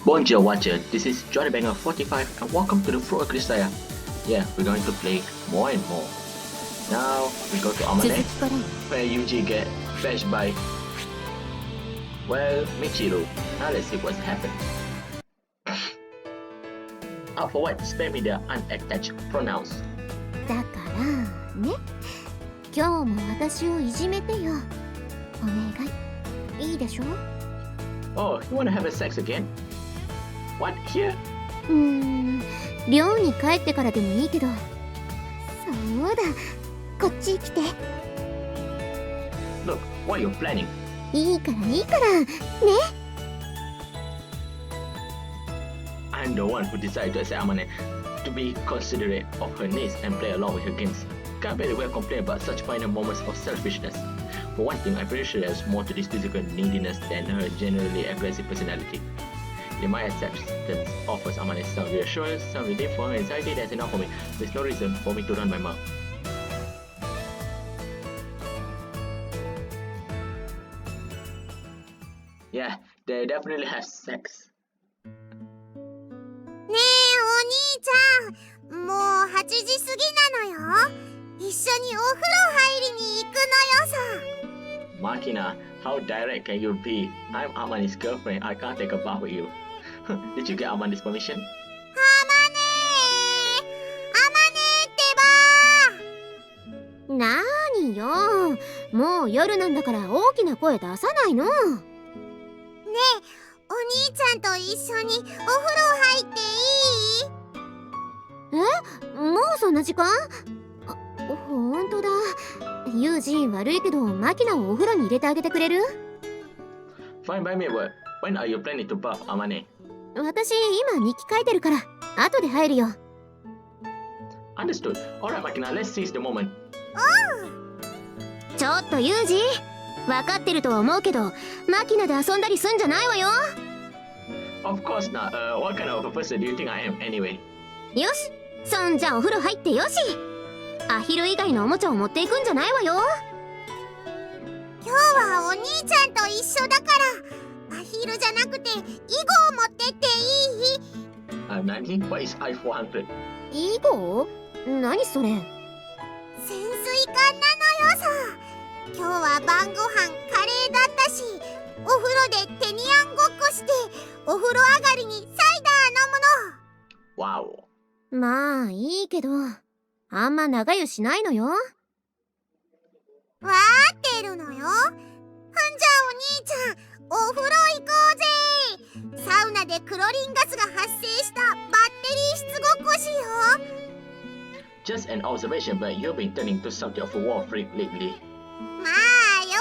Bonjour Watcher, this is Johnny Banger 45 and welcome to the floor Grisaia. Yeah, we're going to play more and more. Now we go to Amane, where Yuji get fetched by, well, Michiru. Now let's see what's happened. Up for what? Spare me the unattached pronouns. だからね、今日も私をいじめてよ。お願い。いいでしょ? Oh, you wanna have a sex again? What, here? 寮に帰ってからでもいいけど。そうだ、こっち来て。Look, what are you planning? いいからね。I'm the one who decided to accept Amane to be considerate of her needs and play along with her games. Can't very well complain about such minor moments of selfishness. For one thing, I'm pretty sure there's more to this physical neediness than her generally aggressive personality. In my acceptance offers Amane some reassurance, some relief for her anxiety. That's enough for me. There's no reason for me to run my mouth. Yeah, they definitely have sex. ねえお兄ちゃん、もう8時過ぎなのよ。一緒にお風呂入りに行くのよさ。Makina, how direct can you be? I'm Amane's girlfriend. I can't take a bath with you. Did you get Amane's permission? アマネってば。なーによ。もう夜なんだから大きな声出さないの。ねえ、お兄ちゃんと一緒にお風呂入っていい？え？もうそんな時間？ほんとだ。ユージ悪いけどマキナをお風呂に入れてあげてくれる？ Fine by me, but when are you planning to bath, Amane? 私今日記書いてるから後で入るよ。Understood. Alright, Makina, let's seize the moment. ちょっとユージ、分かってるとは思うけどマキナで遊んだりすんじゃないわよ。Of course not. What kind of a person do you think I am anyway? よし、そんじゃお風呂入ってよし。アヒル以外のおもちゃを持っていくんじゃないわよ。今日はお兄ちゃんと一緒だからアヒルじゃなくて囲碁を持ってっていい？Nani? What is I-400? 囲碁？何それ？潜水艦なのよさ。今日は晩ご飯カレーだったし、お風呂でテニアンごっこしてお風呂上がりにサイダー飲むの。Wow. まあいいけどあんま長湯しないのよ。わーってるのよ。ほんじゃお兄ちゃんお風呂行こうぜ。サウナでクロリンガスが発生したバッテリー室ごっこしよう。Just an observation, but you've been turning to something of a war freak lately. まあ良いで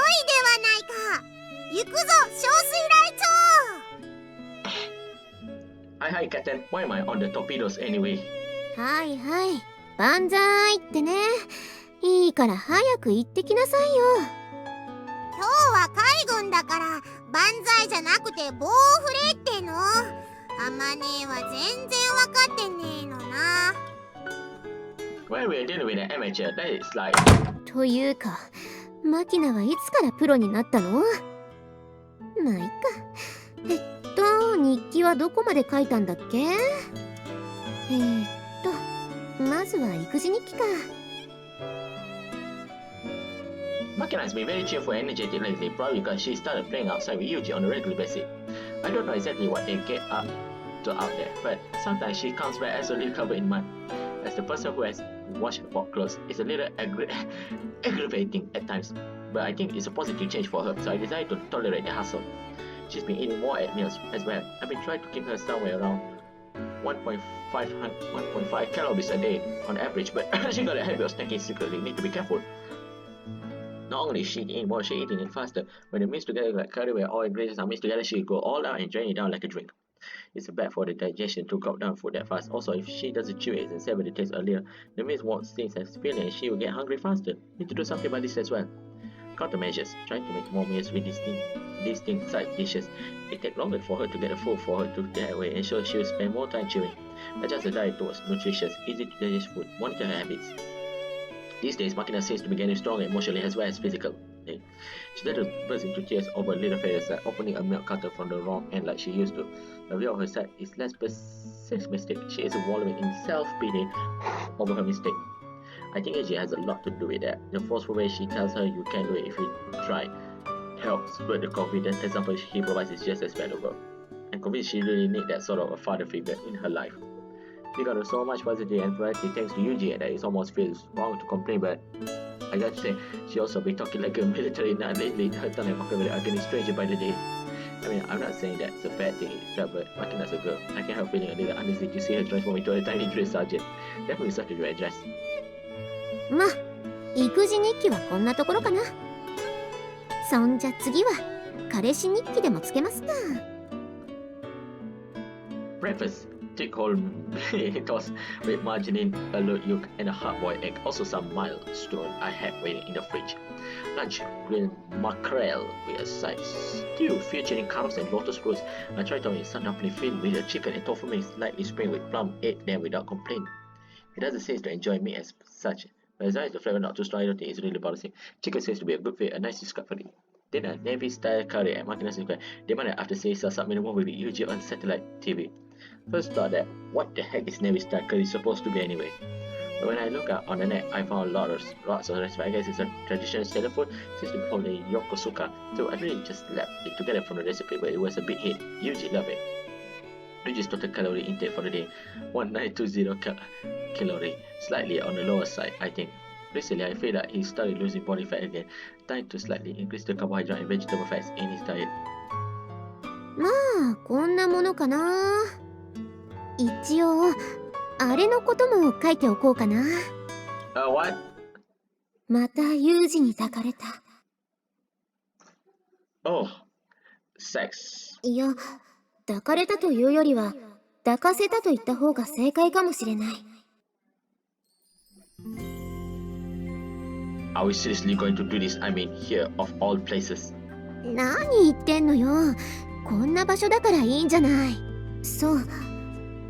はないか。行くぞ小水雷鳥。Hi, Captain. Why am I on the torpedoes anyway? はいはい、万歳ってね。いいから早く行ってきなさいよ。今日は海軍だから万歳じゃなくて棒を振れっての。あまねえは全然わかってねえのな。When we're dealing with an amateur, that is like... というかマキナはいつからプロになったの？まあいっか。日記はどこまで書いたんだっけ？まずは育児日記か。Makina has been very cheerful and energetic lately, probably because she started playing outside with Yuji on a regular basis. I don't know exactly what they get up to out there, but sometimes she comes back absolutely covered in mud. As the person who has washed her clothes, it's a little aggravating at times, but I think it's a positive change for her, so I decided to tolerate the hassle. She's been eating more at meals as well. I've been trying to keep her somewhere around 1.5 calories a day on average, but she got a habit of snacking secretly. Need to be careful. Not only is she eating more, she's eating it faster. When the mix together like curry where all ingredients are mixed together, she go all out and drain it down like a drink. It's bad for the digestion to gulp down food that fast. Also, if she doesn't chew it and savor the taste earlier, the mix won't seem as filling and she will get hungry faster. Need to do something about this as well. Countermeasures. Trying to make more meals with distinct side dishes. It takes longer for her to get the food for her to get away, and so she will spend more time chewing. Adjust the diet towards nutritious, easy to digest food. Monitor her habits. These days, Makina seems to be getting stronger emotionally as well as physical. She started to burst into tears over little failures like opening a milk carton from the wrong end like she used to. The view of her side is less pessimistic. She is wallowing in self-pity over her mistake. I think Eiji has a lot to do with that. The forceful way she tells her you can do it if you try helps, but the confident example he provides is just as valuable. I'm convinced she really needs that sort of a father figure in her life. She got so much positivity and variety thanks to Yuji that it almost feels wrong to complain, but I gotta say, she also be talking like a military nut lately. Her tongue and vocabulary are getting stranger by the day. I mean, I'm not saying that's a bad thing itself, but Makina's a girl. I can't help feeling a little uneasy to see her transform into a tiny drill sergeant. Definitely something to address. ま、育児日記はこんなところかな。そんじゃ次は彼氏日記でもつけますか。Breakfast. Thick whole toast with margarine, a load yolk, and a hard-boiled egg. Also some milestone I had waiting in the fridge. Lunch, grilled mackerel with a side stew featuring carrots and lotus roots. I tried to make some dumpling filled with a chicken and tofu mix slightly sprinkled with plum. Ate them without complaint. He doesn't seem to enjoy meat as such, but as long as the flavor not too strong, I don't think it's really bothersome. Chicken seems to be a good fit, a nice discovery. Dinner, Navy-style curry and Makina's request. Demanded after seeing some minimum with Yuji on satellite TV. First thought that, what the heck is Navy-style curry supposed to be anyway? But when I look up on the net, I found lots of recipes. I guess it's a traditional sailor food, seems to be called the yokosuka. So I really just slapped it together from the recipe, but it was a big hit. Yuji loved it. Yuji's total calorie intake for the day, 1920 calorie, slightly on the lower side, I think. Recently, I feel like he started losing body fat again, trying to slightly increase the carbohydrate and vegetable fats in his diet. まあこんなものかな。一応あれのことも書いておこうかな。What? また有事に抱かれた。Oh, sex. いや、抱かれたというよりは抱かせたと言った方が正解かもしれない。Are we seriously going to do this? I mean, here of all places. 何言ってんのよ。こんな場所だからいいんじゃない。そう、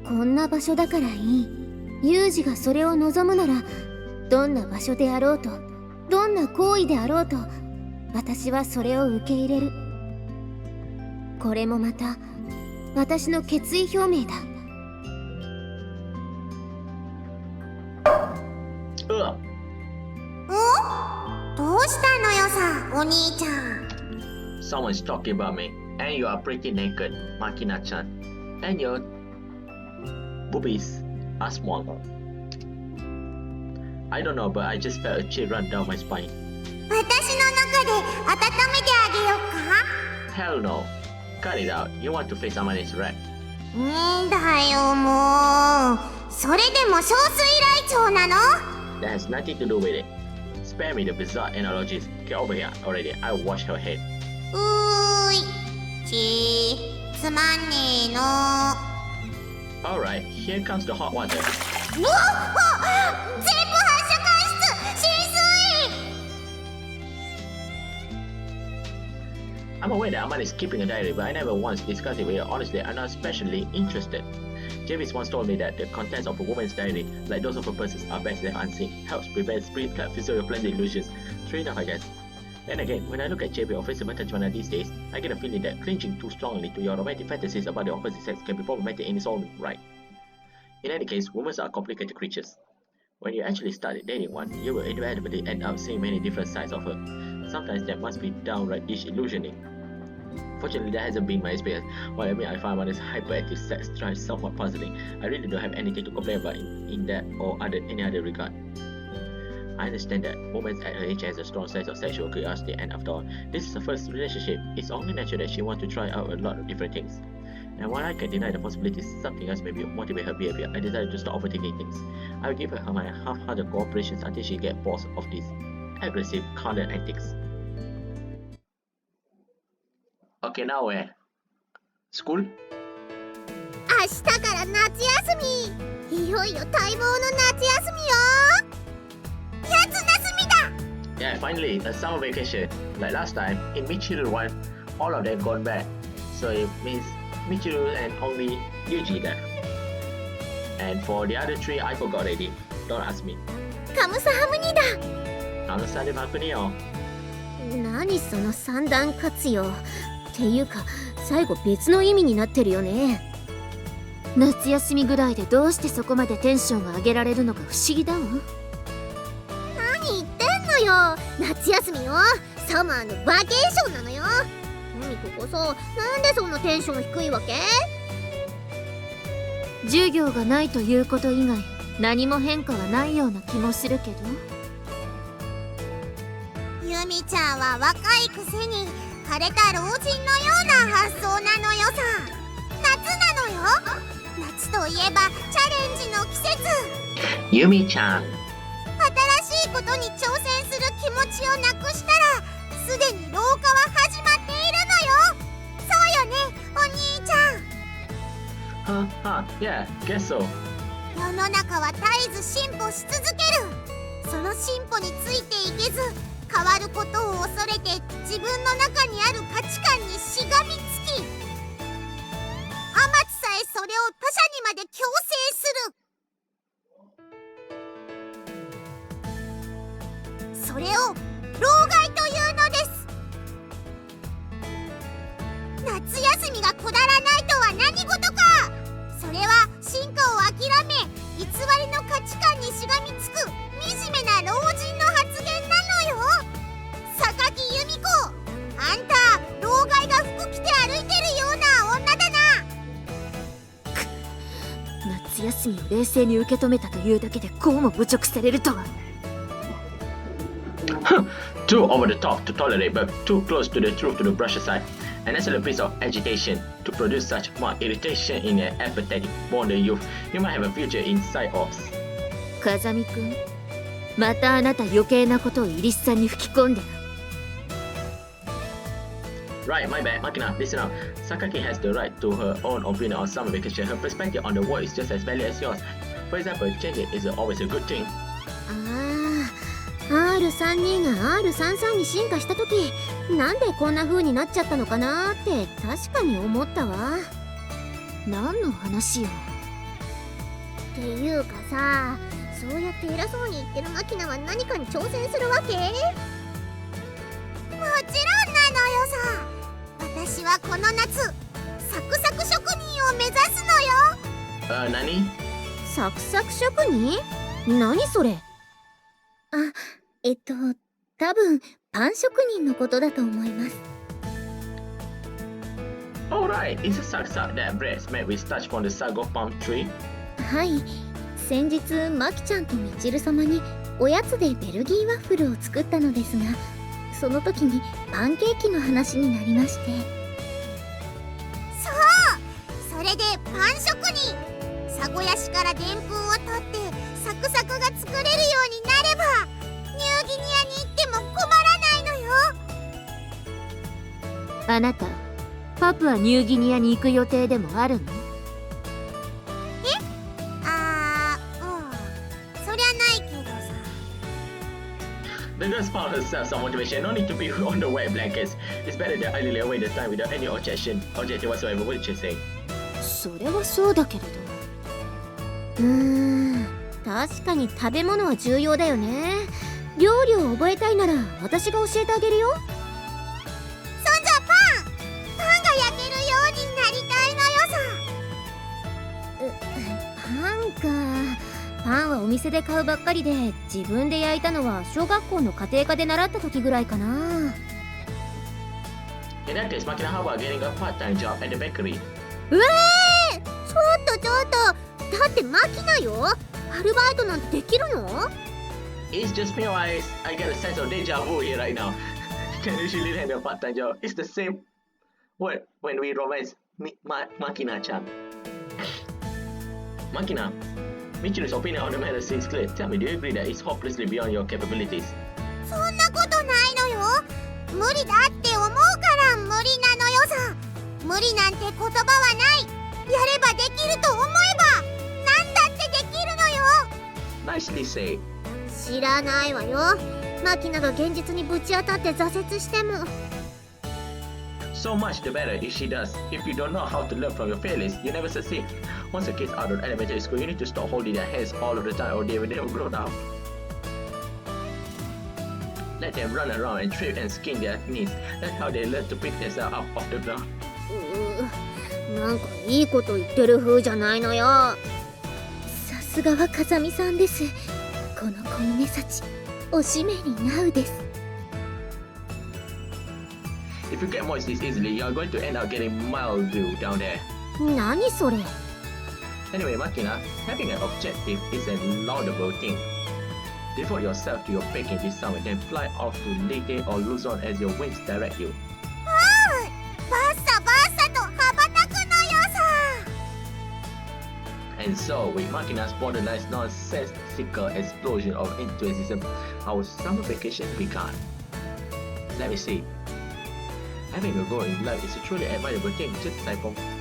こんな場所だからいい。ユージがそれを望むなら、どんな場所であろうと、どんな行為であろうと、私はそれを受け入れる。これもまた私の決意表明だ。どうしたのよさ、お兄ちゃん。Someone's talking about me, and you are pretty naked, Makina-chan. And your boobies are small. I don't know, but I just felt a chill run down my spine. 私の中で温めてあげようか。 Hell no. Cut it out. You want to face Amane's rat. だよもう。それでも小水雷鳥なの？ That has nothing to do with it. Spare me the bizarre analogies. Get over here already. I washed her head. つまんねえの。Alright, here comes the hot water. 全部発射開始！浸水！ I'm aware that Amane is keeping a diary, but I never once discussed it with her. Honestly, I'm not especially interested. Javis once told me that the contents of a woman's diary, like those of a person's, are best left unseen. Helps prevent pre-cut physical pleasant illusions. True enough, I guess. Then again, when I look at JB or Facebook Tachibana these days, I get a feeling that clinging too strongly to your romantic fantasies about the opposite sex can be problematic in its own right. In any case, women are complicated creatures. When you actually start dating one, you will inevitably end up seeing many different sides of her. Sometimes that must be downright disillusioning. Fortunately, that hasn't been my experience. While I mean I find Amane's hyperactive sex drive somewhat puzzling, I really don't have anything to complain about in that or any other regard. I understand that women at her age has a strong sense of sexual curiosity, and after all, this is her first relationship. It's only natural that she wants to try out a lot of different things. And while I can deny the possibility something else may motivate her behavior, I decided to stop overthinking things. I will give her my half-hearted cooperation until she gets bored of these aggressive, carnal antics. Okay, now where? School? 明日から夏休み。いよいよ待望の夏休みよ。夏休みだ。Yeah, finally, a summer vacation. Like last time, in Michiru 1, all of them gone back. So it means Michiru and only Yuji left. And for the other three, I forgot already. Don't ask me. カムサハムニだ。Kamusahamnida. 何その三段活用っていうか最後別の意味になってるよね。夏休みぐらいでどうしてそこまでテンションが上げられるのか不思議だわ。何言ってんのよ。夏休みよ、サマーのバケーションなのよ。ミコこそなんでそんなテンション低いわけ？授業がないということ以外何も変化はないような気もするけど。ユミちゃんは若いくせに枯れた老人のような発想なのよさ。夏なのよ。夏といえばチャレンジの季節。ユミちゃん。新しいことに挑戦する気持ちをなくしたらすでに老化は始まっているのよ。そうよね、お兄ちゃん。Yeah, guess so. 世の中は絶えず進歩し続ける。その進歩についていけず変わることを恐れて自分の中にある価値観にしがみつき、あまつさえそれを他者にまで強制する。それを老害というのです。夏休みがくだらないとは何事か。それは進化を諦め偽りの価値観にしがみつく惨めな老人の発言なのよ。榊由美子、あんた老害が服着て歩いてるような女だな。夏休みを冷静に受け止めたというだけでこうも侮辱されるとは。Too over the top to tolerate, but too close to the truth to brush aside. A natural piece of agitation to produce such marked irritation in an apathetic, born youth. You might have a future inside us. 風見くん、またあなた余計なことをイリスさんに吹き込んでる。Right, my bad, Makina. Listen up. Sakaki has the right to her own opinion on summer vacation. Her perspective on the world is just as valid as yours. For example, changing is always a good thing. R32 が R33 に進化した時なんでこんな風になっちゃったのかなって確かに思ったわ。何の話よ。っていうかさ、そうやって偉そうに言ってるマキナは何かに挑戦するわけ？もちろんなのよさ。私はこの夏サクサク職人を目指すのよ。何？サクサク職人？何それ？多分パン職人のことだと思います。Alright, it's a sack that breads made with starch from the sago palm tree. はい、先日マキちゃんとミチル様におやつでベルギーワッフルを作ったのですが、その時にパンケーキの話になりまして。そう、それでパン職人、サゴヤシからでんぷんを取ってサクサクが作れるようになればニューギニアに行っても困らないのよ。あなたパプアニューギニアに行く予定でもあるの？そりゃないけどさ。The girl found herself some motivation. No need to be on the wet blankets. It's better than idly away the time without any objection whatsoever. What did you say? それはそうだけれど。確かに食べ物は重要だよね。料理を覚えたいなら私が教えてあげるよ。そんじゃパンが焼けるようになりたいのよさ。パンはお店で買うばっかりで自分で焼いたのは小学校の家庭科で習った時ぐらいかな。In that case, Makina, how about getting a part-time job at the bakery? ちょっとだってマキナよ。アルバイトなんてできるの？ It's just me, I get a sense of deja vu here right now. Can usually handle a part-time job. It's the same word when we romance Makina-chan. Makina, Michiru's opinion on the matter seems clear. Tell me, do you agree that it's hopelessly beyond your capabilities? そんなことないのよ。無理だって思うから無理なのよさ。無理なんて言葉はない。やればできると思えば何だってできるのよ。Nicely said. 知らないわよ。マキナが現実にぶち当たって挫折しても。So much the better if she does. If you don't know how to learn from your failures, you never succeed. Once a kid's out of elementary school, you need to stop holding their hands all of the time or they will never grow up. Let them run around and trip and skin their knees. That's how they learn to pick themselves up off the ground. なんかいいこと言ってる風じゃないのよ。さすがは風見さんです。この小峰幸、おしめになうです。If you get moist this easily, you're going to end up getting mildew down there. 何それ。 Anyway, Makina, having an objective is a laudable thing. Devote yourself to your baking this summer, then fly off to Leyte or Luzon as your wings direct you. バッサバッサと羽ばたくのよさ。 And so, with Makina's borderline nonsensical explosion of enthusiasm, our summer vacation began. Let me see. Having a goal in life is a truly admirable thing, just as I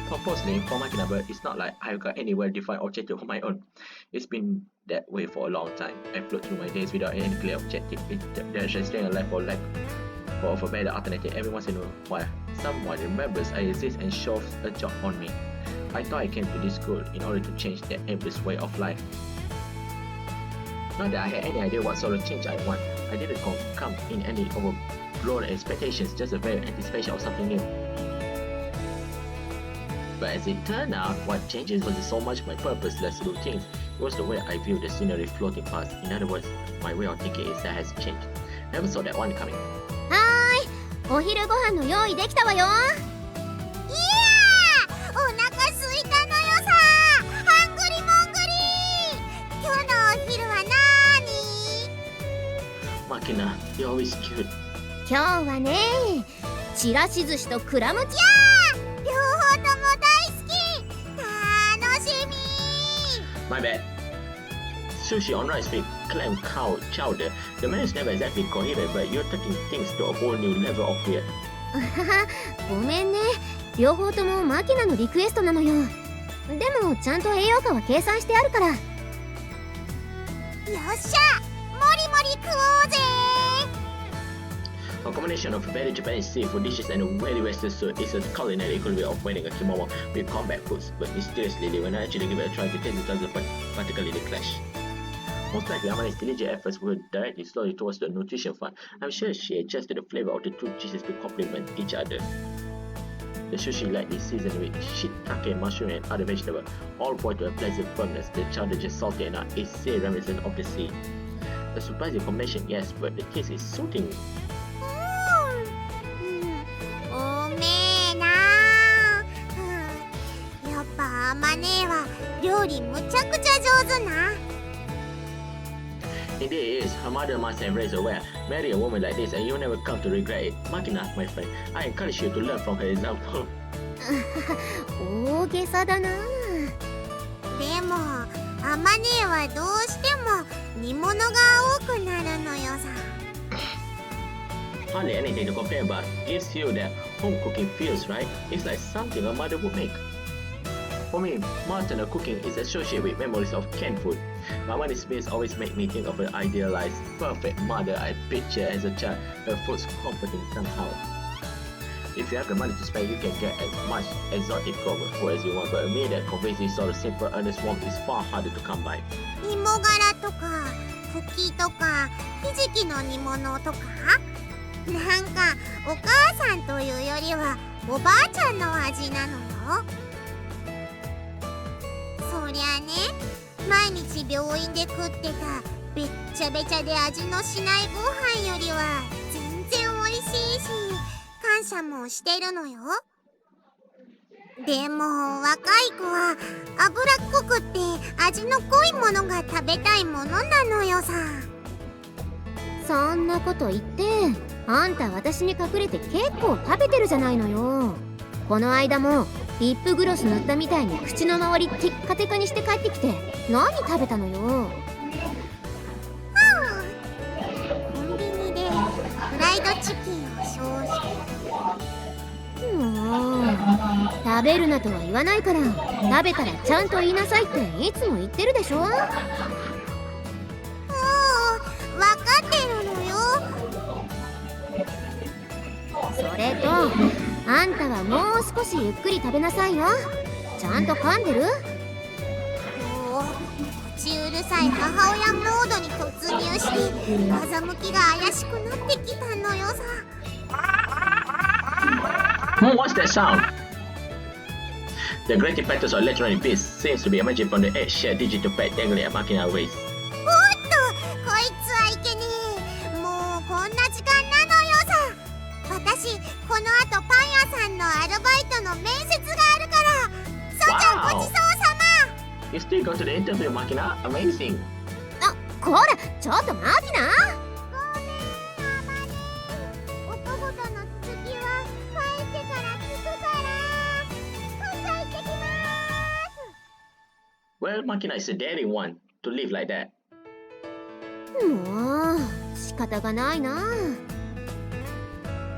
purposely informed Makina, but it's not like I've got any well-defined objective of my own. It's been that way for a long time. I float through my days without any clear objective. There's just staying alive for lack of a better alternative. Every once in a while, someone remembers I exist and shoves a job on me. I thought I came to this school in order to change that aimless way of life. Not that I had any idea what sort of change I want. I didn't come in any overblown expectations, just a very anticipation of something new. But as it turned out, what changes wasn't so much my purposeless routines, it was the way I viewed the scenery floating past. In other words, my way of thinking is that has changed. Never saw that one coming. はーい、お昼ご飯の用意できたわよ。いやー、お腹すいたのよさ。ハングリモングリー。今日のお昼はなーに？ Makina, you're always cute. 今日はね、ちらし寿司とクラムチ。両方とも大好き。楽しみ。 My bad. Sushi on rice with clam chowder. The menu is never exactly coherent, but you're taking things to a whole new level of weird. ごめんね、両方ともマキナのリクエストなのよ。でもちゃんと栄養価は計算してあるから。よっしゃ、もりもり食おうぜ。 A combination of very Japanese seafood dishes and a very western soup is a culinary equivalent of wearing a kimono with combat boots, but mysteriously, when I actually give it a try, the taste doesn't particularly clash. Most likely, Amane's diligent efforts were directed slowly towards the nutrition front. I'm sure she adjusted the flavor of the two dishes to complement each other. The sushi lightly seasoned with shiitake, mushroom, and other vegetables, all point to a pleasant firmness. The chowder just salty enough, a sea reminiscent of the sea. A surprising combination, yes, but the taste is soothing. おめえなー。やっぱあまねえは料理むちゃくちゃ上手な。 Indeed it is. Her mother must have raised her well. Marry a woman like this and you'll never come to regret it. Makina, my friend, I encourage you to learn from her example. 大げさだな。でもあまねえはどうしても煮物が多くなるのよさ。 Hardly anything to complain about. Gives you that home cooking feels, right? It's like something a mother would make. For me, maternal cooking is associated with memories of canned food. My mother's meals always make me think of an idealized, perfect mother I picture as a child. Her food's comforting somehow. If you have the money to spend, you can get as much exotic food as you want, but a meal that conveys this sort of simple, earnest warmth is far harder to come by. 芋がらとかふきとかひじきの煮物とか、なんかお母さんというよりはおばあちゃんの味なのよ。そりゃね、毎日病院で食ってたべっちゃべちゃで味のしないご飯よりは全然おいしいし、感謝もしてるのよ。でも若い子は脂っこくって味の濃いものが食べたいものなのよさ。そんなこと言ってあんた私に隠れて結構食べてるじゃないのよ。この間もリップグロス塗ったみたいに口の周りテッカテカにして帰ってきて何食べたのよ。コンビニでフライドチキンを消費。もう食べるなとは言わないから、食べたらちゃんと言いなさいっていつも言ってるでしょ。分かってるのよ。それとあんたはもう少しゆっくり食べなさいよ。ちゃんと噛んでる？こっ口うるさい母親モードに突入して風向きが怪しくなってきたのよさ。What's that sound? The great patterns of electronic beats seems to be emerging from the edge shared digital pad dangling at Machina waist. おっと、こいつはいけねえ。もうこんな時間なのよさ。私この後パン屋さんのアルバイトの面接があるから。そちゃんごちそうさま。 You still go to the interview, Machina? Amazing. あ、こら、ちょっと待きな。ごめん、あまね。おとごとの続きは帰ってから聞くから。そっちゃ行ってきます。Well, Machina is a daring one to live like that. もう仕方がないな。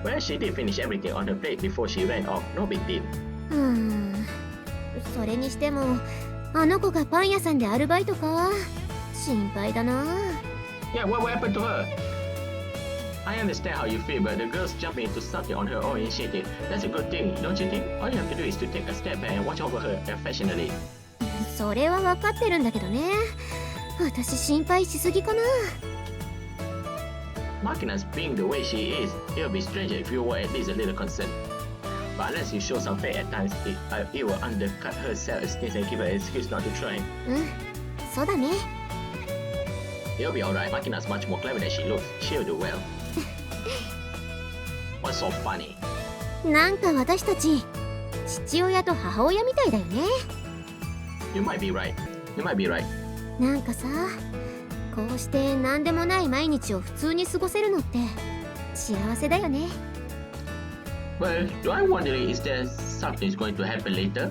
Well, she did finish everything on her plate before she went off. No big deal. それにしてもあの子がパン屋さんでアルバイトか。心配だな。Yeah, what happened to her? I understand how you feel, but the girl's jumping into something on her own initiative. That's a good thing, don't you think? All you have to do is to take a step back and watch over her affectionately. それは分かってるんだけどね。私心配しすぎかな。Machina's being the way she is, it would be stranger if you were at least a little concerned. But unless you show some faith at times, it will undercut her self-esteem and give her an excuse not to try. そうだね。It'll be alright, Machina's much more clever than she looks. She'll do well. What's so funny? なんか私たち父親と母親みたいだよね。You might be right. You might be right. なんかさ、こうして何でもない毎日を普通に過ごせるのって幸せだよね。Well, do I wonder is there something's going to happen later?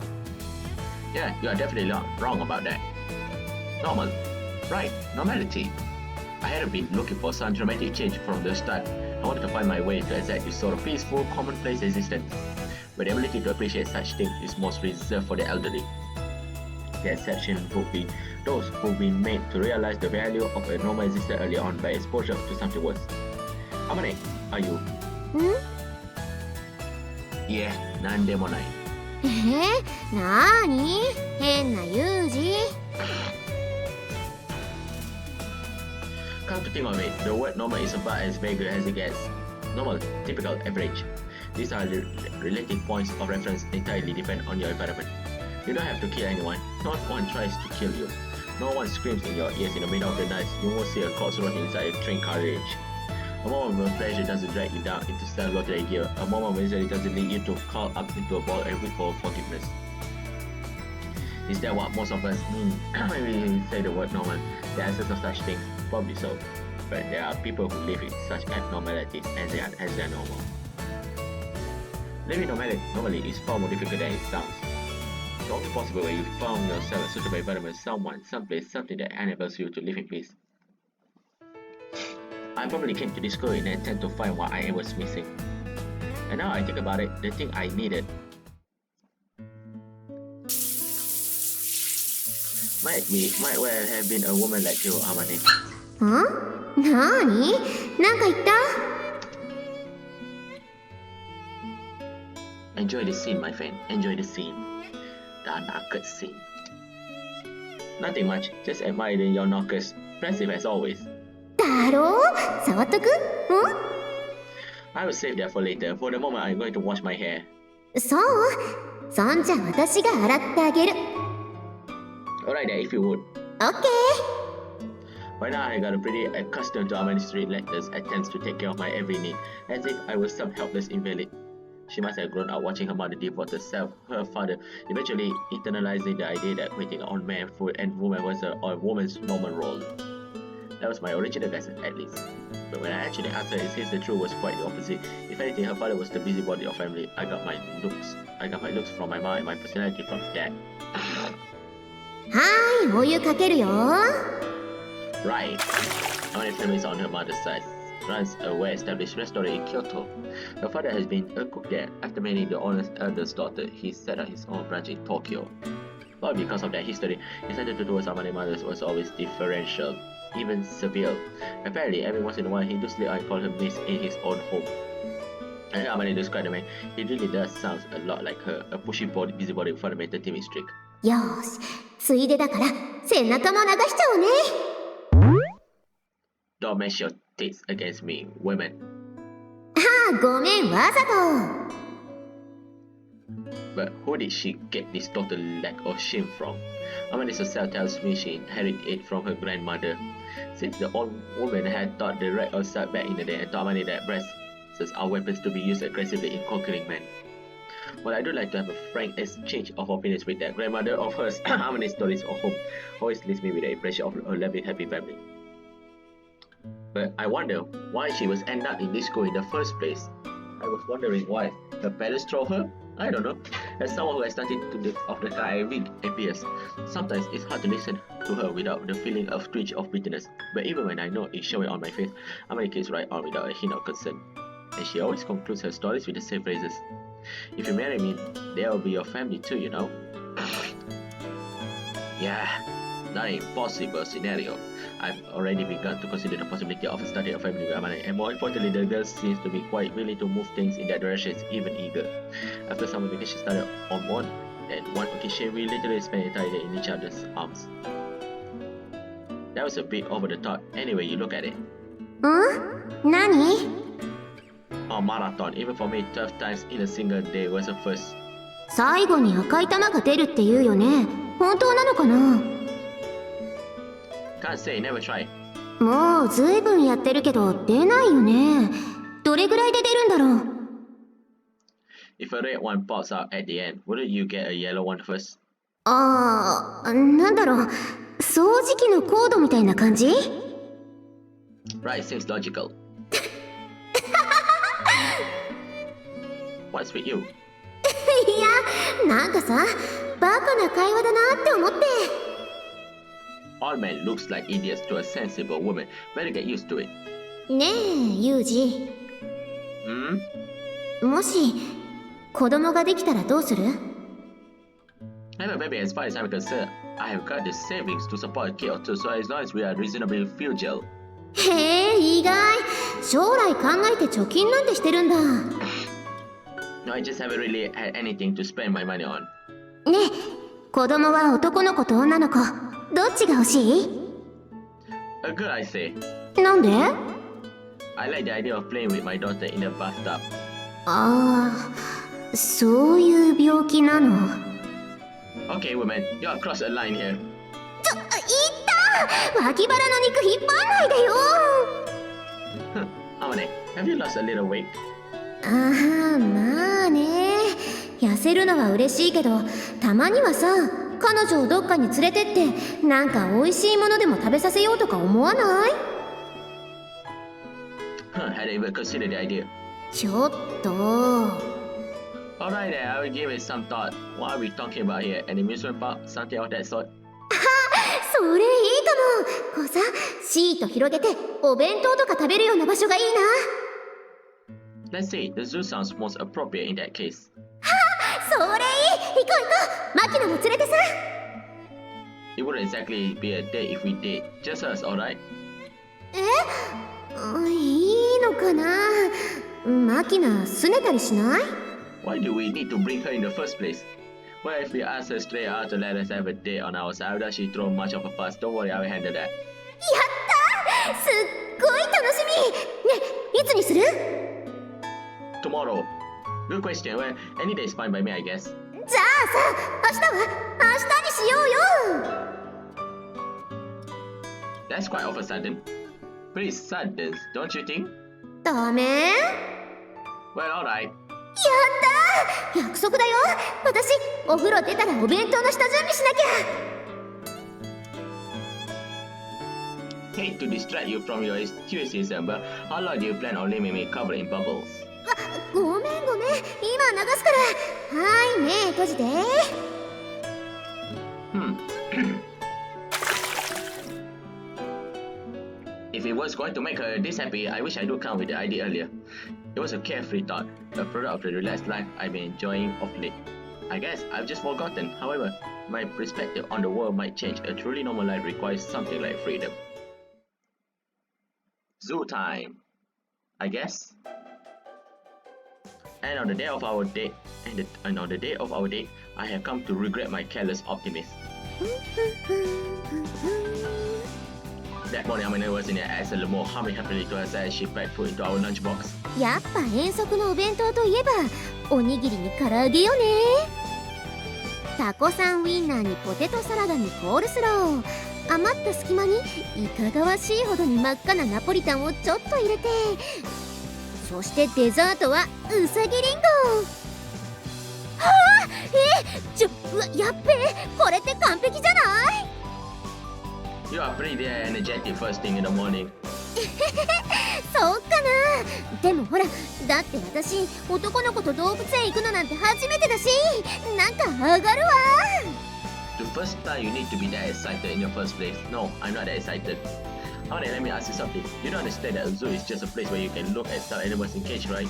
Yeah, you are definitely wrong about that. Normal. Right, normality. I hadn't been looking for some dramatic change from the start. I wanted to find my way to exact this sort of peaceful, commonplace existence, where the ability to appreciate such things is most reserved for the elderly. The exception would be those who've been made to realize the value of a normal existence early on by exposure to something worse. Amane, are you? Yeah, なんでもない。なーに？変な有事？ Come to think of it, the word normal is about as vague as it gets. Normal, typical, average. These are relative points of reference entirely depend on your environment. You don't have to kill anyone. Not one tries to kill you. No one screams in your ears in the middle of the night. You won't see a corpse rotting inside a train carriage. A moment when pleasure doesn't drag you down into self-loathing gear. A moment when misery doesn't lead you to crawl up into a ball and wait for forgiveness. Is that what most of us mean when we say the word normal? The essence of such things? Probably so. But there are people who live in such abnormalities as they are normal. Living normally is far more difficult than it sounds. It's only possible when you found yourself a suitable environment, someone, someplace, something that enables you to live in peace. I probably came to this school in an attempt to find what I was missing. And now I think about it, the thing I needed might well have been a woman like you, Amane. なーに？なんか言った？ Enjoy the scene, my friend. Enjoy the scene. The knuckles scene. Nothing much, just admiring your knuckles. Impressive as always. だろう？触っとく？ I will save that for later. For the moment, I'm going to wash my hair. そう？そんじゃ私が洗ってあげる。Alright then, if you would. OK! By now, I got pretty accustomed to Amane's relentless attempts to take care of my every need, as if I was some helpless invalid. She must have grown up watching her mother devote herself, her father, eventually internalizing the idea that waiting on man, food, and woman was a woman's normal role. That was my original guess, at least. But when I actually asked her, it seems the truth was quite the opposite. If anything, her father was the busybody of family. I got my looks from my mom and my personality from dad. はーい、お湯かけるよ。 Right. Amane family is on her mother's side. Runs a well-established restaurant in Kyoto. Her father has been a cook there. After marrying the owner's eldest daughter, he set up his own branch in Tokyo. But because of that history, his attitude towards Amane's mother was always differential, even severe. Apparently, every once in a while, he does let I call her miss in his own home. And Amane described the man, he really does sound a lot like her, a pushy busybody before the mental team is strict. よーし、ついでだから背中も流しちゃおうね。 Don't mesh your tits against me, women. ああ、ごめん、わざと。 But who did she get this total lack of shame from? Amane herself tells me she inherited it from her grandmother. Since the old woman had taught the right of sight back in the day and taught Amane that breasts are weapons to be used aggressively in conquering men. Well, I do like to have a frank exchange of opinions with that grandmother of hers. Amane's stories of home always leaves me with the impression of a lovely, happy family. But I wonder why she was end up in this school in the first place. I was wondering why. Her parents throw her? I don't know. As someone who has started to live off the car, I read APS. Sometimes it's hard to listen to her without the feeling of twinge of bitterness. But even when I know it's showing on my face, Amane keeps right on without a hint of concern. And she always concludes her stories with the same phrases. If you marry me, there will be your family too, you know. Yeah, not an impossible scenario. I've already begun to consider the possibility of starting a family with Amane, and more importantly, the girl seems to be quite willing to move things in that direction, even eager. After summer vacation started on board, and one occasion we literally spent entire day in each other's arms. That was a bit over the top, anyway you look at it. 何? A marathon, even for me, 12 times in a single day was a first. 最後に赤い玉が出るって言うよね。本当なのかな? Can't say, never try. もうずいぶんやってるけど出ないよね。どれぐらいで出るんだろう? If a red one pops out at the end, wouldn't you get a yellow one first? ああ、なんだろう。掃除機のコードみたいな感じ? Right, seems logical. What's with you? いや、なんかさ、バカな会話だなって思って。All men looks like idiots to a sensible woman. Better get used to it. ねえ、ユージ。もし、子供ができたらどうする? Have a baby. As far as I'm concerned, I have got the savings to support a kid or two, so as long as we are reasonably frugal. へえ、意外。将来考えて貯金なんてしてるんだ。No, I just haven't really had anything to spend my money on. ねえ、子供は男の子と女の子、どっちが欲しい? A girl, I say. なんで? I like the idea of playing with my daughter in the bathtub. ああ、そういう病気なの。Okay, woman, you're across a line here. いった脇腹の肉引っ張んないでよ Amane, have you lost a little weight? ああ、まあね。痩せるのは嬉しいけど、たまにはさ、彼女をどっかに連れてってなんか美味しいものでも食べさせようとか思わない? Hadn't even considered the idea. ちょっと Alright then, I will give it some thought. What are we talking about here? An amusement park? Something of that sort? それいいかも。こうさ、シート広げてお弁当とか食べるような場所がいいな。 Let's see, the zoo sounds most appropriate in that case. それいい。行こう行こう。マキナも連れてさ。 It wouldn't exactly be a date if we did. Just us, alright? いいのかな。マキナ拗ねたりしない? Why do we need to bring her in the first place? Well, if we ask her straight out to let us have a date on our side, does she throw much of a fuss? Don't worry, I will handle that. やったー。すっごい楽しみ。ね、いつにする? Tomorrow. Good question. Well, any day is fine by me, I guess. じゃあさ、明日は明日にしようよ。 That's quite of a sudden. Pretty sudden, don't you think? ダメ? Well, alright. やったー。約束だよ。私、お風呂出たらお弁当の下準備しなきゃ。 Hate to distract you from your excuses, but how long do you plan on leaving me covered in bubbles? ごめんごめん。今流すから。はい、目閉じて。If it was going to make her this happy, I wish I do come with the idea earlier. It was a carefree thought, a product of the relaxed life I've been enjoying of late. I guess I've just forgotten. However, my perspective on the world might change. A truly normal life requires something like freedom. Zoo time, I guess. And on the day of our date, I have come to regret my careless optimism. That morning, Amane was in her ass and more humming happily to herself as she packed food into our lunchbox. やっぱ遠足のお弁当といえばおにぎりに唐揚げよね。タコさんウインナーにポテトサラダにコールスロー、余った隙間にいかがわしいほどに真っ赤なナポリタンをちょっと入れて、そしてデザートはうさぎりんご。はあ、うわ、やっべえ、これって完璧じゃない？ You are pretty energetic first thing in the morning. そうかな。でもほら、だって私男の子と動物園行くのなんて初めてだし、なんか上がるわ。 The first time you need to be that excited in your first place. No, I'm not that excited. Honey, let me ask you something. You don't understand that a zoo is just a place where you can look at some animals in cages, right?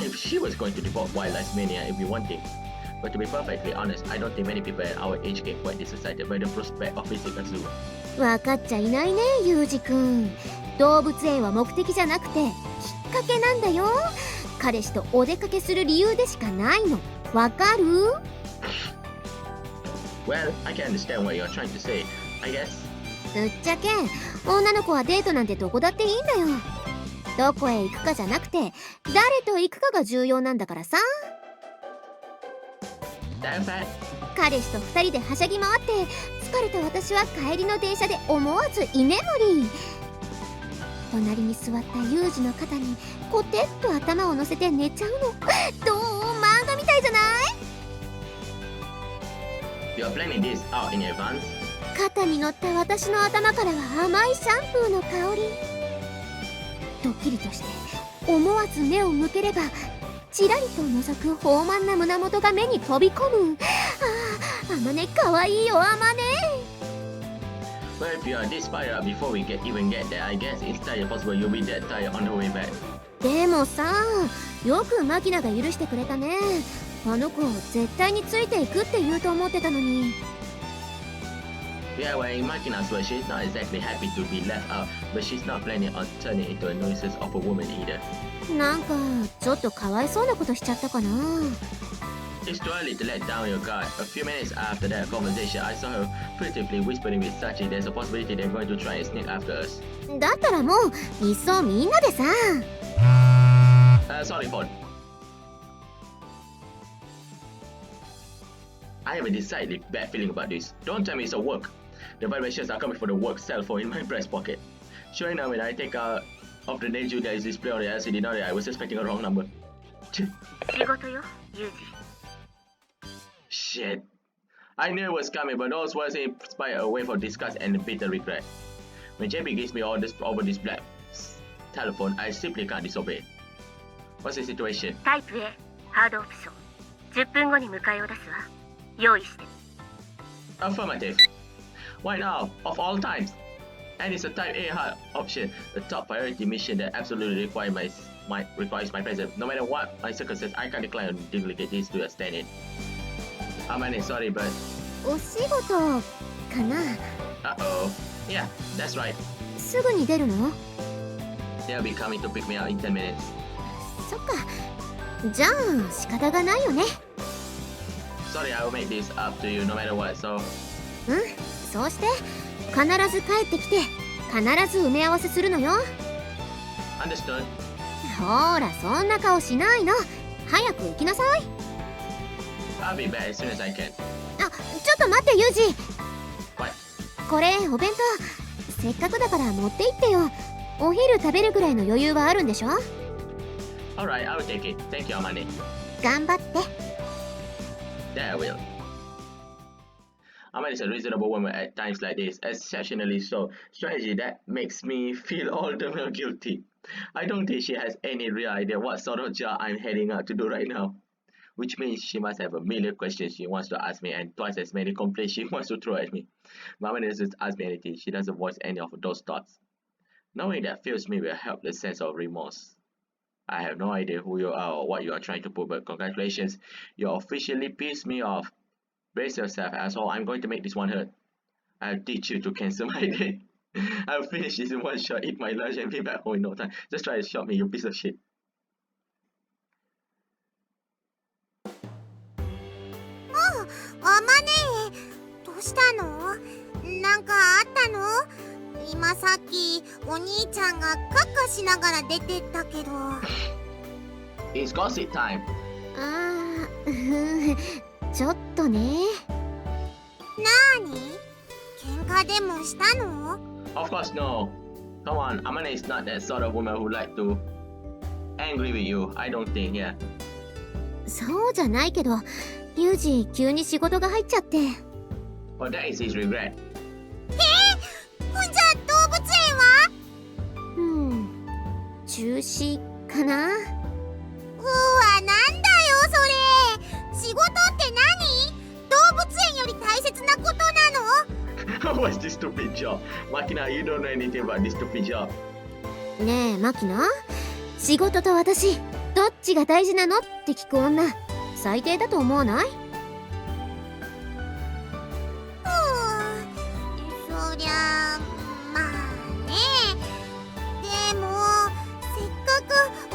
If she was going to develop wildlife mania, it'd be one thing. But to be perfectly honest, I don't think many people at our age get quite this excited by the prospect of visiting a zoo. 分かっちゃいないね、ユウジくん。動物園は目的じゃなくてきっかけなんだよ。彼氏とお出かけする理由でしかないの。わかる？ Well, I can understand what you're trying to say, I guess. ぶっちゃけ女の子はデートなんてどこだっていいんだよ。どこへ行くかじゃなくて誰と行くかが重要なんだからさ。Damn fat. 彼氏と2人ではしゃぎ回って疲れた私は帰りの電車で思わず居眠り。隣に座ったユウジの肩にコテッと頭を乗せて寝ちゃうの。どう？漫画みたいじゃない？ You're planning this out in advance? 肩に乗った私の頭からは甘いシャンプーの香り。ドッキリとして思わず目を向ければちらりと覗く豊満な胸元が目に飛び込む。あまね、かわいいよあまね。 Well, if you are this fired up before we even get there, I guess it's entirely possible you'll be that tired on the way back. でもさ、よくマキナが許してくれたね。あの子絶対についていくって言うと思ってたのに。Yeah, well, in Makina's way, she's not exactly happy to be left out, but she's not planning on turning into a nuisance of a woman either. なんかちょっとかわいそうなことしちゃったかな。 It's too early to let down your guard. A few minutes after that conversation, I saw her furtively whispering with Sachi there's a possibility they're going to try and sneak after us. だったらもういっそみんなでさ。Sorry, phone. I have a decidedly bad feeling about this. Don't tell me it's a work. The vibrations are coming from the work cell phone in my breast pocket. Sure enough, when I take out of the name that is displayed on the LCD, now that I was expecting a wrong number. 仕事よ、ユージ。 Shit. I knew it was coming, but those words inspired a wave of disgust and bitter regret. When JP gives me orders over this black telephone, I simply can't disobey. What's the situation? タイプ A、ハードオプション。10分後に迎えを出すわ。用意して。Affirmative. Why now? Of all times? And it's a Type A hard option, the top priority mission that absolutely requires my presence. No matter what my circumstances, I can't decline or delegate this to a stand-in. Amane, sorry, but... お仕事かな。 Uh-oh. Yeah, that's right. すぐに出るの？ They'll be coming to pick me out in 10 minutes. そっか。じゃあ仕方がないよね。 Sorry, I will make this up to you no matter what, so... うん、そうして必ず帰ってきて必ず埋め合わせするのよ。 Understood. ほらそんな顔しないの。早く行きなさい。 I'll be back as soon as I can. あ、ちょっと待ってユージ。 What? これお弁当せっかくだから持って行ってよ。お昼食べるぐらいの余裕はあるんでしょ。 Alright, I'll take it. Thank you, Amane. 頑張って。 That I will. Amane is a reasonable woman at times like this, exceptionally so. Strategy that makes me feel all the more guilty. I don't think she has any real idea what sort of job I'm heading out to do right now. Which means she must have a million questions she wants to ask me and twice as many complaints she wants to throw at me. Mama doesn't ask me anything, she doesn't voice any of those thoughts. Knowing that fills me with a helpless sense of remorse. I have no idea who you are or what you are trying to pull, but congratulations, you officially pissed me off. Brace yourself, asshole, I'm going to make this one hurt. I'll teach you to cancel my date. I'll finish this in one shot, eat my lunch and be back home in no time. Just try to shot me, you piece of shit. あまねうしたの？なんかあったの？今さっきお兄ちゃんがカッカしながら出てったけど。It's gossip time. あーちょっとね。なーに？喧嘩でもしたの？ Of course, no. Come on, Amane is not that sort of woman who like to angry with you. I don't think, yeah. そうじゃないけど、ユージ急に仕事が入っちゃって。But that is his regret. ほんじゃ動物園は？中止かな。うわ、なんだよそれ。仕事って何？動物園より大切なことなの？ What's this stupid job? Makina, you don't know anything about this stupid job. ねえマキナ、仕事と私どっちが大事なのって聞く女最低だと思わない？そりゃまあね。でもせっかく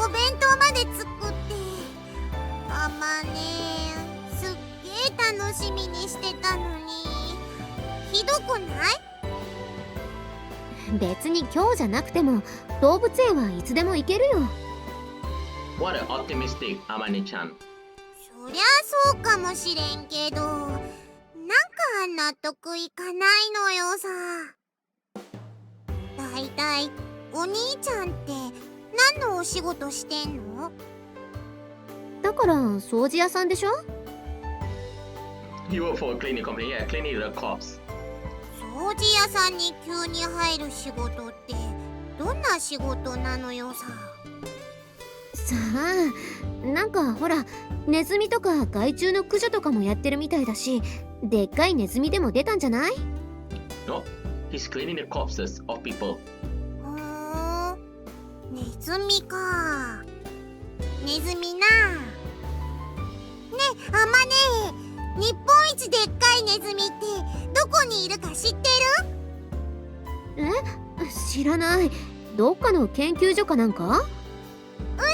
お弁当まで作ってあまねすっげえ楽しみにしてたのにひどくない？別に今日じゃなくても動物園はいつでも行けるよ。What an optimistic Amane-chan. そりゃそうかもしれんけどなんか納得いかないのよさ。だいたいお兄ちゃんって何のお仕事してんの？だから掃除屋さんでしょ。 You work for a cleaning company, yeah, cleaning the corpse. 掃除屋さんに急に入る仕事ってどんな仕事なのよさ。さあ、なんかほらネズミとか害虫の駆除とかもやってるみたいだし、でっかいネズミでも出たんじゃない？ No, he's cleaning the corpses of people. ネズミか。ネズミな。ねえあまねえ、日本一でっかいネズミってどこにいるか知ってる？え？知らない。どっかの研究所かなんか？浦安。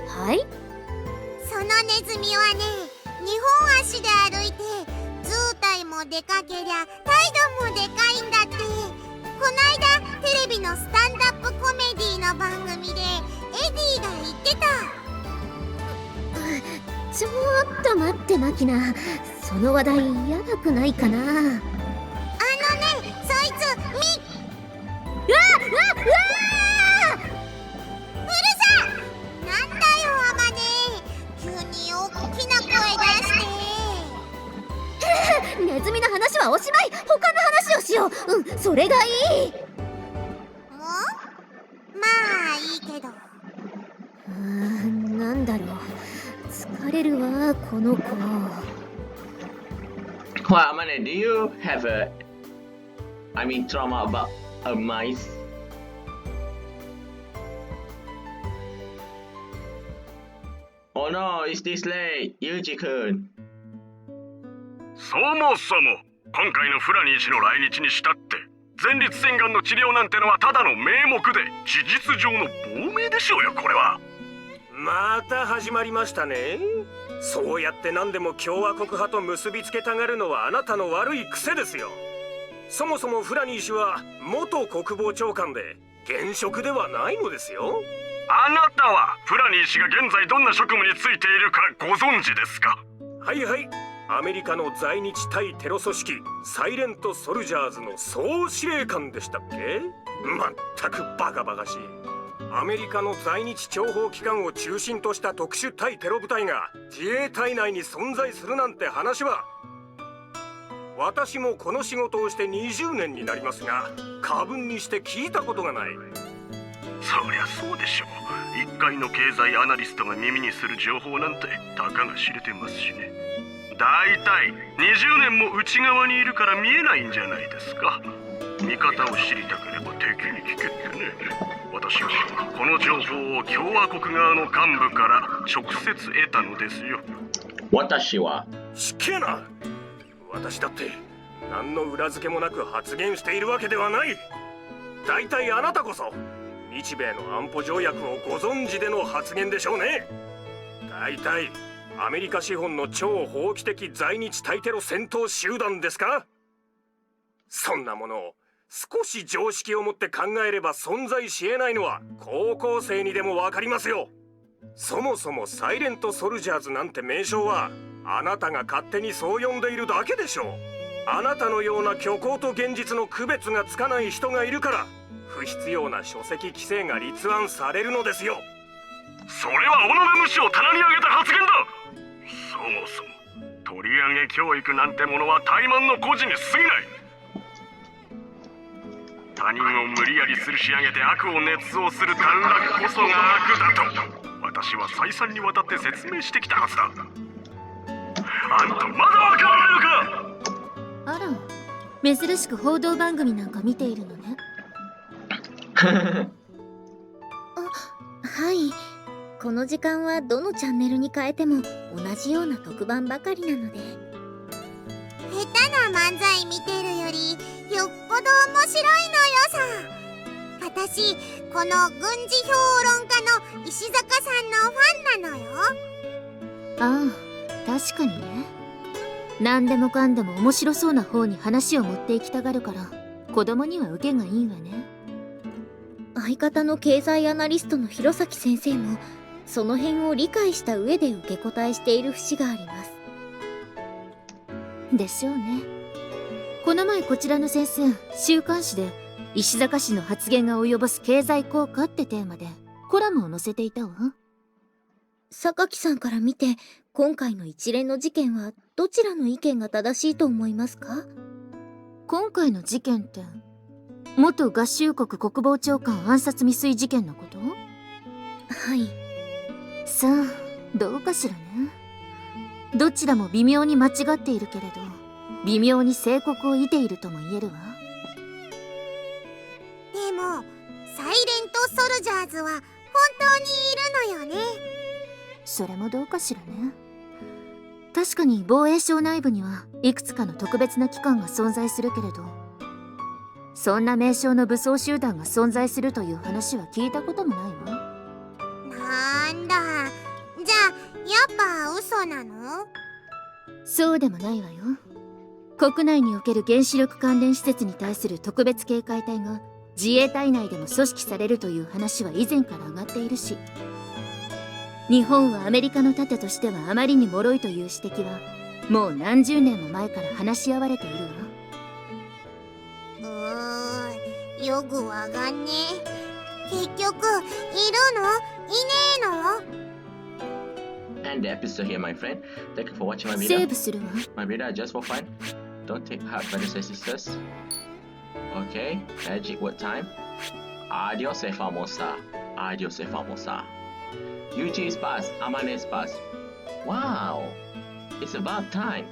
はい？そのネズミはね、2本足で歩いて図体もでかけりゃ態度もでかいんだって。こないだテレビのスタンダップコメディの番組でエディが言ってた。ちょっと待ってマキナ、その話題やだくないかな。そいつうわうるさ！なんだよあまね、急に大きな声出して。ネズミの話はおしまい。他の話をしよう。それがいい。もうまあいいけど。なんだろう、疲れるわこの子。Well, Amane, do you have trauma about a mice? Oh no, it's this late, Yuji-kun. そもそも今回のフラニー氏の来日にしたって前立腺がんの治療なんてのはただの名目で事実上の亡命でしょうよ。これはまた始まりましたね。そうやって何でも共和国派と結びつけたがるのはあなたの悪い癖ですよ。そもそもフラニー氏は元国防長官で現職ではないのですよ。あなたはフラニー氏が現在どんな職務についているかご存知ですか？はいはい、アメリカの在日対テロ組織サイレントソルジャーズの総司令官でしたっけ？まったくバカバカしい。アメリカの在日諜報機関を中心とした特殊対テロ部隊が自衛隊内に存在するなんて話は、私もこの仕事をして20年になりますが過分にして聞いたことがない。そりゃそうでしょう。一介の経済アナリストが耳にする情報なんてたかが知れてますしね。だいたい20年も内側にいるから見えないんじゃないですか。見方を知りたければ敵に聞けってね。私はこの情報を共和国側の幹部から直接得たのですよ。私はしっけえな。私だって何の裏付けもなく発言しているわけではない。だいたいあなたこそ日米の安保条約をご存知での発言でしょうね。だいたいアメリカ資本の超法規的在日対テロ戦闘集団ですか？そんなものを少し常識を持って考えれば存在し得ないのは高校生にでも分かりますよ。そもそもサイレントソルジャーズなんて名称はあなたが勝手にそう呼んでいるだけでしょう。あなたのような虚構と現実の区別がつかない人がいるから不必要な書籍規制が立案されるのですよ。それは己の主を棚に上げた発言だ。そもそも取り上げ教育なんてものは怠慢の孤児に過ぎない。他人を無理やり吊るし上げて悪を捏造する短絡こそが悪だと私は再三にわたって説明してきたはずだ。あんたまだわからないのか。あら、珍しく報道番組なんか見ているのね。はい、この時間はどのチャンネルに変えても同じような特番ばかりなので。下手な漫才見てるよりよっぽど面白いのよさ。私この軍事評論家の石坂さんのファンなのよ。ああ、確かにね。何でもかんでも面白そうな方に話を持っていきたがるから子供には受けがいいわね。相方の経済アナリストの弘前先生もその辺を理解した上で受け答えしている節があります。でしょうね。この前こちらの先生、週刊誌で石坂氏の発言が及ぼす経済効果ってテーマでコラムを載せていたわ。榊さんから見て今回の一連の事件はどちらの意見が正しいと思いますか？今回の事件って元合衆国国防長官暗殺未遂事件のこと？はい。さあ、どうかしらね。どちらも微妙に間違っているけれど微妙に正国を得ているとも言えるわ。でもサイレントソルジャーズは本当にいるのよね。それもどうかしらね。確かに防衛省内部にはいくつかの特別な機関が存在するけれどそんな名称の武装集団が存在するという話は聞いたこともないわ。なんだ、じゃあやっぱ嘘なの？そうでもないわよ。国内における原子力関連施設に対する特別警戒隊が自衛隊内でも組織されるという話は以前から上がっているし日本はアメリカの盾としてはあまりに脆いという指摘はもう何十年も前から話し合われているわ。よくわかんねえ。結局いるの？いねえの？And the episode here, my friend. Thank you for watching my セ video. ーブするわ。 My video are just for fun. Don't take heart, brothers and sisters. Okay, magic word time. Adios e famosa. Adios e famosa. Yuji is past. Amane is past. Wow, it's about time.